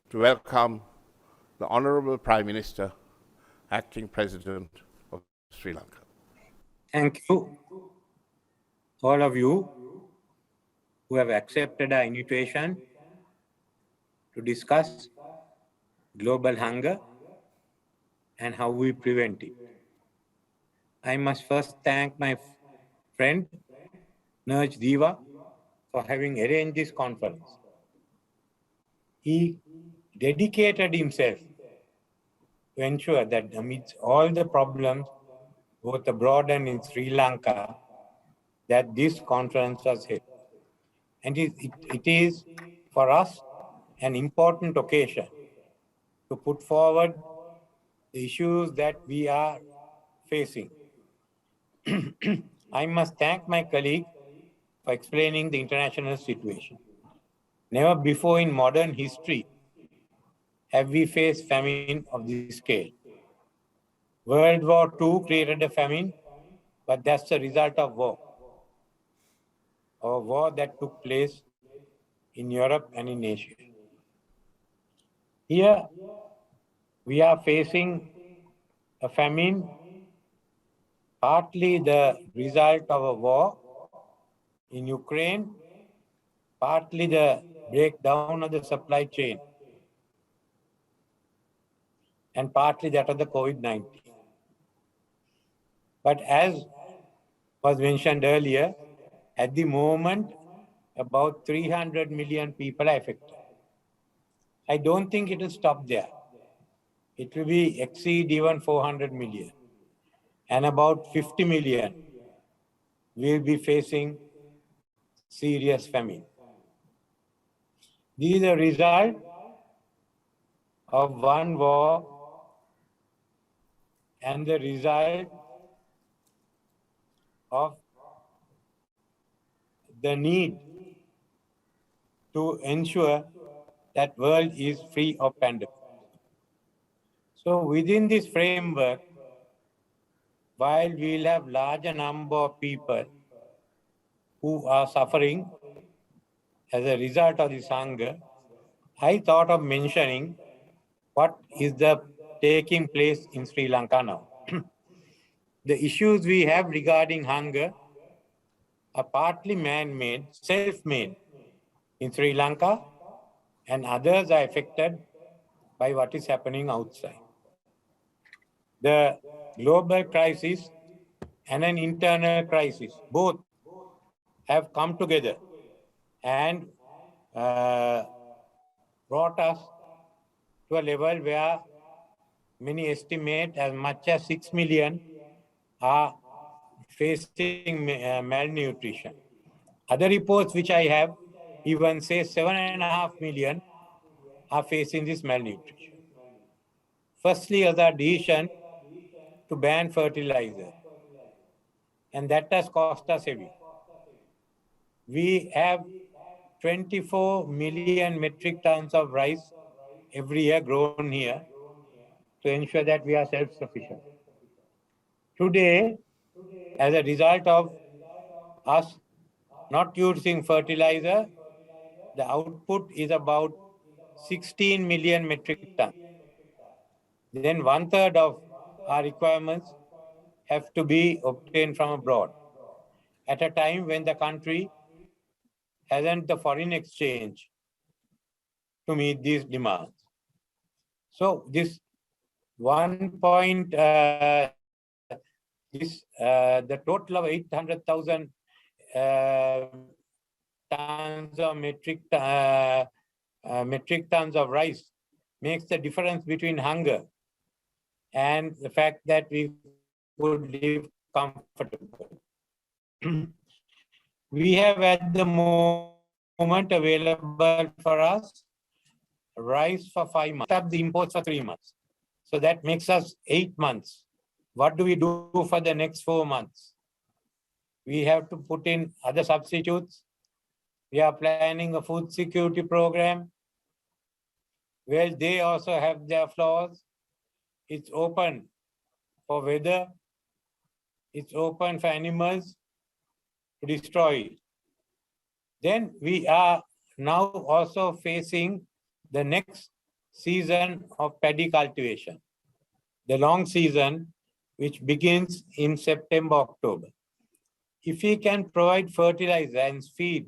to welcome the Honorable Prime Minister, Acting President of Sri Lanka. Thank you, all of you who have accepted our invitation to discuss global hunger and how we prevent it. I must first thank my friend, Nerj Diva, for having arranged this conference. He dedicated himself to ensure that amidst all the problems, both abroad and in Sri Lanka, that this conference was held. And it is for us an important occasion to put forward the issues that we are facing. I must thank my colleague for explaining the international situation. Never before in modern history have we faced famine of this scale. World War II created a famine, but that's the result of war. A war that took place in Europe and in Asia. Here, we are facing a famine, partly the result of a war in Ukraine, partly the breakdown of the supply chain, and partly that of the COVID-19. But as was mentioned earlier, at the moment, about 300 million people are affected. I don't think it will stop there. It will be exceed even 400 million. And about 50 million will be facing serious famine. This is a result of one war and the result of the need to ensure that world is free of pandemic. So within this framework, while we'll have larger number of people who are suffering as a result of this hunger, I thought of mentioning what is taking place in Sri Lanka now. The issues we have regarding hunger are partly man-made, self-made in Sri Lanka, and others are affected by what is happening outside. The global crisis and an internal crisis, both have come together and brought us to a level where many estimate as much as 6 million are facing malnutrition. Other reports which I have even say 7.5 million are facing this malnutrition. Firstly, as a decision to ban fertilizer, and that has cost us heavy. We have 24 million metric tons of rice every year grown here to ensure that we are self-sufficient. Today, as a result of us not using fertilizer, the output is about 16 million metric tons. Then 1/3 of our requirements have to be obtained from abroad at a time when the country hasn't the foreign exchange to meet these demands. So this the total of 800,000 tons of metric tons of rice makes the difference between hunger and the fact that we could live comfortably. We have at the moment available for us rice for 5 months, up the imports for 3 months. So that makes us 8 months. What do we do for the next 4 months? We have to put in other substitutes. We are planning a food security program. Well, they also have their flaws. It's open for weather. It's open for animals to destroy it. Then we are now also facing the next season of paddy cultivation, the long season which begins in September, October. If we can provide fertilizer and feed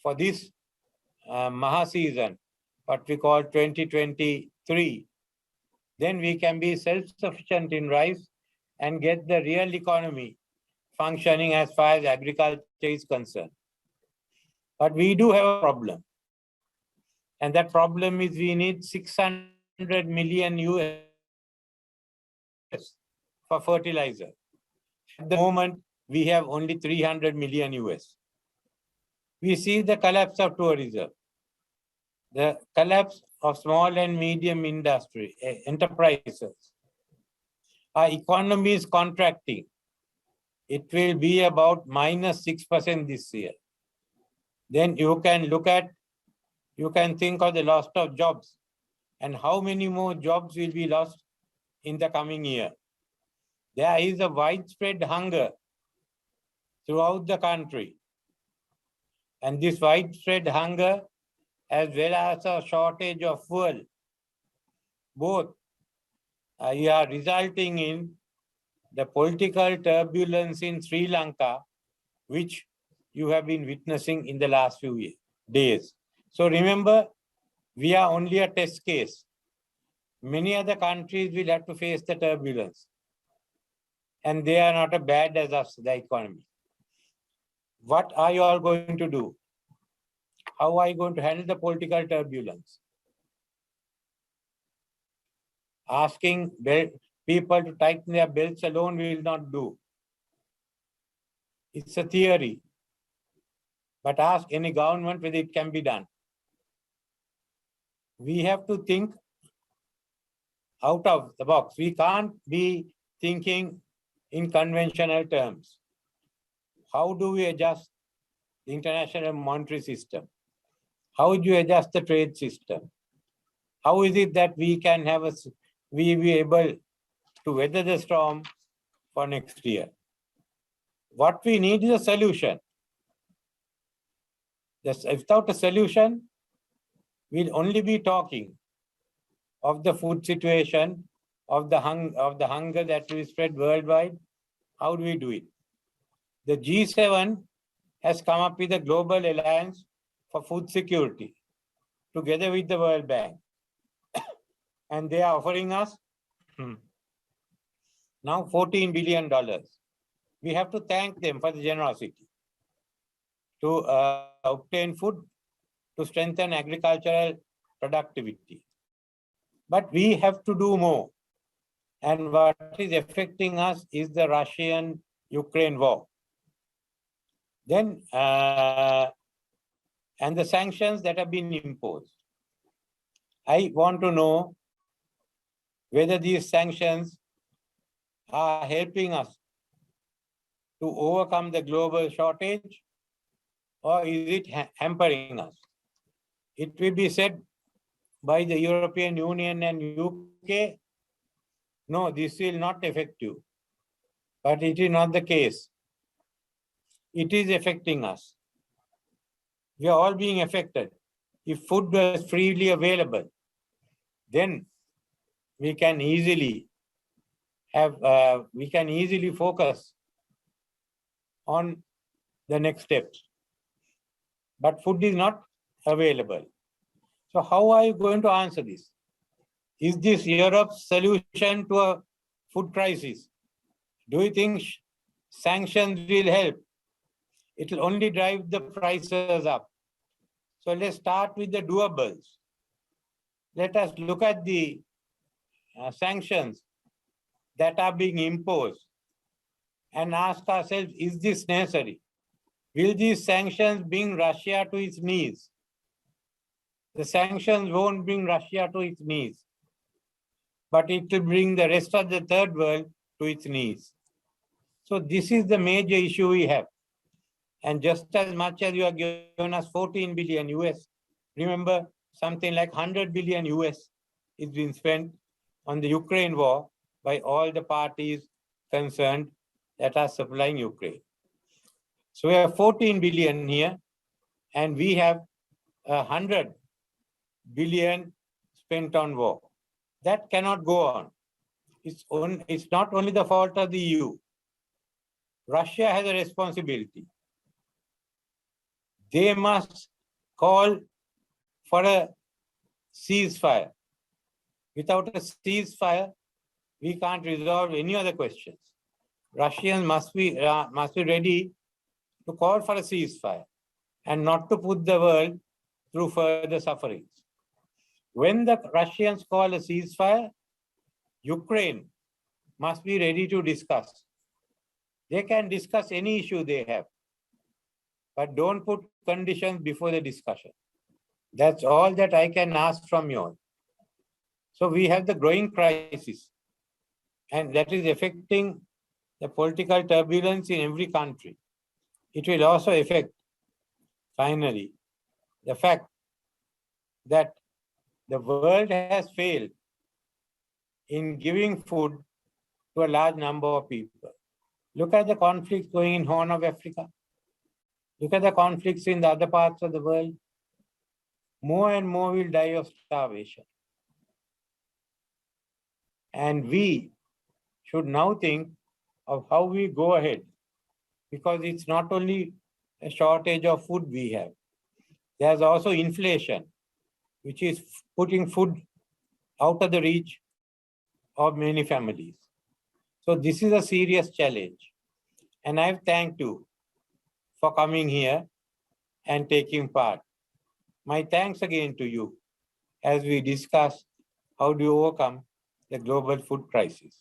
for this Maha season, what we call 2023, then we can be self-sufficient in rice and get the real economy functioning as far as agriculture is concerned. But we do have a problem. And that problem is we need 600 million US for fertilizer. At the moment, we have only 300 million US. We see the collapse of tourism, the collapse of small and medium industry, enterprises. Our economy is contracting. It will be about -6% this year. Then you can think of the loss of jobs and how many more jobs will be lost in the coming year. There is a widespread hunger throughout the country. And this widespread hunger, as well as a shortage of fuel, both are resulting in the political turbulence in Sri Lanka, which you have been witnessing in the last few days. So remember, we are only a test case. Many other countries will have to face the turbulence. And they are not as bad as us, the economy. What are you all going to do? How are you going to handle the political turbulence? Asking people to tighten their belts alone will not do. It's a theory. But ask any government whether it can be done. We have to think out of the box. We can't be thinking in conventional terms. How do we adjust the international monetary system? How do you adjust the trade system? How is it that we can we be able to weather the storm for next year? What we need is a solution. Without a solution, we'll only be talking of the food situation, of the hunger that will spread worldwide. How do we do it? The G7 has come up with a global alliance for food security, together with the World Bank. And they are offering us now $14 billion. We have to thank them for the generosity to obtain food, to strengthen agricultural productivity. But we have to do more. And what is affecting us is the Russian-Ukraine war. Then, and the sanctions that have been imposed. I want to know whether these sanctions are helping us to overcome the global shortage, or is it hampering us? It will be said by the European Union and UK, no, this will not affect you. But it is not the case. It is affecting us. We are all being affected. If food was freely available, then we can easily focus on the next steps. But food is not available. So how are you going to answer this? Is this Europe's solution to a food crisis? Do you think sanctions will help? It will only drive the prices up. So let's start with the doables. Let us look at the sanctions that are being imposed and ask ourselves, is this necessary? Will these sanctions bring Russia to its knees? The sanctions won't bring Russia to its knees, but it will bring the rest of the third world to its knees. So this is the major issue we have. And just as much as you are giving us 14 billion US, remember something like 100 billion US is being spent on the Ukraine war by all the parties concerned that are supplying Ukraine. So we have 14 billion here, and we have 100 billion spent on war. That cannot go on. It's not only the fault of the EU. Russia has a responsibility. They must call for a ceasefire. Without a ceasefire, we can't resolve any other questions. Russians must be ready to call for a ceasefire and not to put the world through further sufferings. When the Russians call a ceasefire, Ukraine must be ready to discuss. They can discuss any issue they have, but don't put conditions before the discussion. That's all that I can ask from you all. So we have the growing crisis, and that is affecting the political turbulence in every country. It will also affect, finally, the fact that the world has failed in giving food to a large number of people. Look at the conflicts going in Horn of Africa. Look at the conflicts in the other parts of the world. More and more will die of starvation. And we should now think of how we go ahead, because it's not only a shortage of food we have. There's also inflation, which is putting food out of the reach of many families. So this is a serious challenge. And I've thanked you for coming here and taking part. My thanks again to you as we discuss how to overcome the global food crisis.